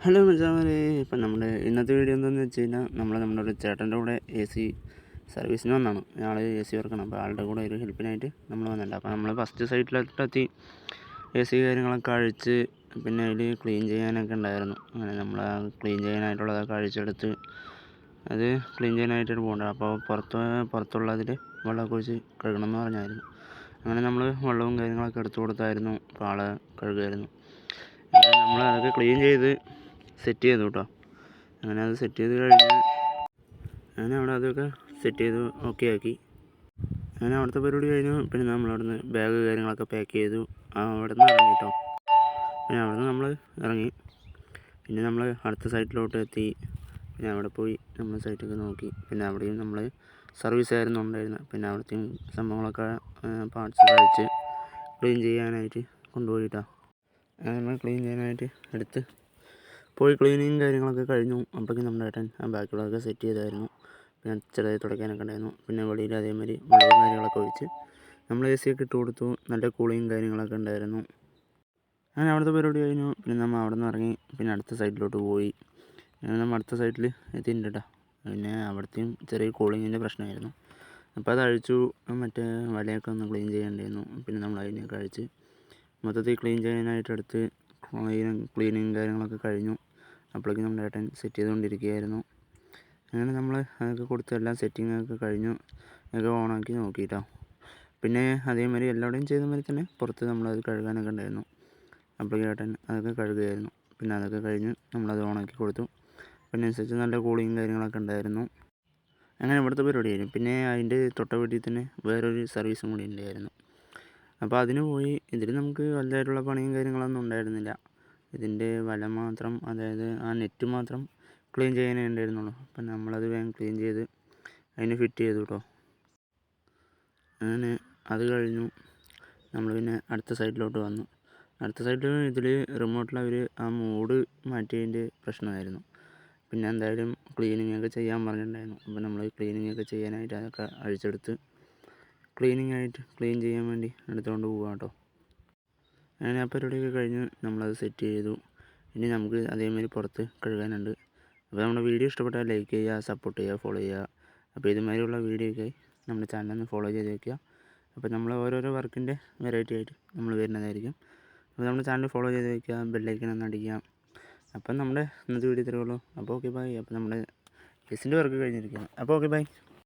Hello മച്ചാമാരെ, ഇപ്പം നമ്മുടെ ഇന്നത്തെ വീഡിയോ എന്താണെന്ന് വെച്ച് കഴിഞ്ഞാൽ നമ്മുടെ ഒരു ചേട്ടൻ്റെ കൂടെ AC സർവീസിന് വന്നതാണ്. ആൾ AC വർക്കാണ്. അപ്പോൾ ആളുടെ കൂടെ ഒരു ഹെൽപ്പിനായിട്ട് നമ്മൾ വന്നിട്ടുണ്ട്. അപ്പോൾ നമ്മൾ ഫസ്റ്റ് സൈറ്റിലെത്തി AC കാര്യങ്ങളൊക്കെ അഴിച്ച് പിന്നെ അതിൽ ക്ലീൻ ചെയ്യാനൊക്കെ ഉണ്ടായിരുന്നു. അങ്ങനെ നമ്മൾ ക്ലീൻ ചെയ്യാനായിട്ടുള്ളതൊക്കെ അഴിച്ചെടുത്ത് അത് ക്ലീൻ ചെയ്യാനായിട്ടാണ് പോകേണ്ടത്. അപ്പോൾ പുറത്തുള്ളതിൽ വെള്ളമൊക്കെ ഒഴിച്ച് കഴുകണമെന്ന് പറഞ്ഞായിരുന്നു. അങ്ങനെ നമ്മൾ വെള്ളവും കാര്യങ്ങളൊക്കെ എടുത്തു കൊടുത്തായിരുന്നു. അപ്പോൾ ആളെ കഴുകുമായിരുന്നു. അങ്ങനെ നമ്മൾ അതൊക്കെ ക്ലീൻ ചെയ്ത് സെറ്റ് ചെയ്തു കേട്ടോ. അങ്ങനെ അത് സെറ്റ് ചെയ്ത് കഴിഞ്ഞ് അങ്ങനെ അവിടെ അതൊക്കെ സെറ്റ് ചെയ്ത് ഓക്കെ ആക്കി. അങ്ങനെ അവിടുത്തെ പരിപാടി കഴിഞ്ഞു. പിന്നെ നമ്മളവിടുന്ന് ബാഗ് കാര്യങ്ങളൊക്കെ പാക്ക് ചെയ്തു. അവിടെ നിന്ന് ഇറങ്ങി കേട്ടോ. പിന്നെ അവിടെ നിന്ന് നമ്മൾ ഇറങ്ങി. പിന്നെ നമ്മൾ അടുത്ത സൈറ്റിലോട്ട് എത്തി. പിന്നെ അവിടെ പോയി നമ്മൾ സൈറ്റൊക്കെ നോക്കി. പിന്നെ അവിടെയും നമ്മൾ സർവീസ് ആയിരുന്നു ഉണ്ടായിരുന്നത്. പിന്നെ അവിടുത്തെയും സംഭവങ്ങളൊക്കെ പാർട്സ് കഴിച്ച് ക്ലീൻ ചെയ്യാനായിട്ട് കൊണ്ടുപോയിട്ടോ. നമ്മൾ ക്ലീൻ ചെയ്യാനായിട്ട് എടുത്ത് പോയി ക്ലീനിങ് കാര്യങ്ങളൊക്കെ കഴിഞ്ഞു. അപ്പോഴേക്കും നമ്മുടെ ഏട്ടൻ ആ ബാക്കിയുള്ളതൊക്കെ സെറ്റ് ചെയ്തായിരുന്നു. പിന്നെ ചെറുതായി തുടയ്ക്കാനൊക്കെ ഉണ്ടായിരുന്നു. പിന്നെ വെളിയിൽ അതേമാതിരി വെള്ളവും കാര്യങ്ങളൊക്കെ ഒഴിച്ച് നമ്മൾ AC ഒക്കെ ഇട്ട് കൊടുത്തു. നല്ല കൂളിങ് കാര്യങ്ങളൊക്കെ ഉണ്ടായിരുന്നു. അങ്ങനെ അവിടുത്തെ പരിപാടി കഴിഞ്ഞു. പിന്നെ നമ്മൾ അവിടെ നിന്ന് ഇറങ്ങി. പിന്നെ അടുത്ത സൈറ്റിലോട്ട് പോയി. നമ്മൾ അടുത്ത സൈറ്റിൽ എത്തിയിട്ടുണ്ട് കേട്ടോ. പിന്നെ അവിടുത്തെയും ചെറിയ കൂളിങ്ങിൻ്റെ പ്രശ്നമായിരുന്നു. അപ്പോൾ അത് അഴിച്ചു. മറ്റേ വലയൊക്കെ ഒന്ന് ക്ലീൻ ചെയ്യേണ്ടിയിരുന്നു. പിന്നെ നമ്മൾ അതിനെയൊക്കെ അഴിച്ച് മൊത്തത്തിൽ ക്ലീൻ ചെയ്യാനായിട്ട് എടുത്ത് ക്ലീനിങ് കാര്യങ്ങളൊക്കെ കഴിഞ്ഞു. അപ്പോഴേക്കും നമ്മുടെ ഏട്ടൻ സെറ്റ് ചെയ്തുകൊണ്ടിരിക്കുകയായിരുന്നു. അങ്ങനെ നമ്മൾ അതൊക്കെ കൊടുത്ത് എല്ലാം സെറ്റിങ്ങൊക്കെ കഴിഞ്ഞു. അതൊക്കെ ഓണാക്കി നോക്കിയിട്ടോ. പിന്നെ അതേമാതിരി എല്ലാവരുടെയും ചെയ്ത മാതിരി തന്നെ പുറത്ത് നമ്മളത് കഴുകാനൊക്കെ ഉണ്ടായിരുന്നു. അപ്പോഴേക്കും ഏട്ടൻ അതൊക്കെ കഴുകുമായിരുന്നു. പിന്നെ അതൊക്കെ കഴിഞ്ഞ് നമ്മളത് ഓണാക്കി കൊടുത്തു. പിന്നെ അനുസരിച്ച് നല്ല കൂളിങ് കാര്യങ്ങളൊക്കെ ഉണ്ടായിരുന്നു. അങ്ങനെ ഇവിടുത്തെ പരിപാടിയായിരുന്നു. പിന്നെ അതിൻ്റെ തൊട്ട വീട്ടിൽ തന്നെ വേറൊരു സർവീസും കൂടി ഉണ്ടായിരുന്നു. അപ്പോൾ അതിന് പോയി. ഇതിൽ നമുക്ക് വലുതായിട്ടുള്ള പണിയും കാര്യങ്ങളൊന്നും ഉണ്ടായിരുന്നില്ല. ഇതിൻ്റെ വല മാത്രം, അതായത് ആ നെറ്റ് മാത്രം ക്ലീൻ ചെയ്യാനേ ഉണ്ടായിരുന്നുള്ളൂ. അപ്പം നമ്മളത് വേഗം ക്ലീൻ ചെയ്ത് അതിന് ഫിറ്റ് ചെയ്തു കേട്ടോ. അങ്ങനെ അത് കഴിഞ്ഞു. നമ്മൾ പിന്നെ അടുത്ത സൈഡിലോട്ട് വന്നു. അടുത്ത സൈഡിൽ ഇതിൽ റിമോട്ടിൽ അവർ ആ മോഡ് മാറ്റിയതിൻ്റെ പ്രശ്നമായിരുന്നു. പിന്നെ എന്തായാലും ക്ലീനിങ്ങൊക്കെ ചെയ്യാൻ പറഞ്ഞിട്ടുണ്ടായിരുന്നു. അപ്പോൾ നമ്മൾ ക്ലീനിങ്ങൊക്കെ ചെയ്യാനായിട്ട് അതൊക്കെ അഴിച്ചെടുത്ത് ക്ലീൻ ചെയ്യാൻ വേണ്ടി എടുത്തുകൊണ്ട് പോകാം കേട്ടോ. അങ്ങനെ ആ പരിപാടിയൊക്കെ കഴിഞ്ഞ് നമ്മളത് സെറ്റ് ചെയ്തു. ഇനി നമുക്ക് അതേമാതിരി പുറത്ത് കഴുകാനുണ്ട്. അപ്പോൾ നമ്മുടെ വീഡിയോ ഇഷ്ടപ്പെട്ടാൽ ലൈക്ക് ചെയ്യുക, സപ്പോർട്ട് ചെയ്യുക, ഫോളോ ചെയ്യുക. അപ്പോൾ ഇതുമാതിരിയുള്ള വീഡിയോയ്ക്കായി നമ്മുടെ ചാനലൊന്ന് ഫോളോ ചെയ്ത് വയ്ക്കുക. അപ്പോൾ നമ്മൾ ഓരോരോ വർക്കിൻ്റെ വെറൈറ്റി ആയിട്ട് നമ്മൾ വരുന്നതായിരിക്കും. അപ്പോൾ നമ്മുടെ ചാനൽ ഫോളോ ചെയ്ത് വയ്ക്കുക, ബെല്ലൈക്കൺ ഒന്ന് അടിക്കുക. അപ്പം നമ്മുടെ ഇന്നത്തെ വീഡിയോ ഇത്രയേ ഉള്ളൂ. അപ്പോൾ ഓക്കെ ബൈ. അപ്പോൾ നമ്മുടെ ബസ്സിൻ്റെ വർക്ക് കഴിഞ്ഞിരിക്കുകയാണ്. അപ്പോൾ ഓക്കെ ബൈ.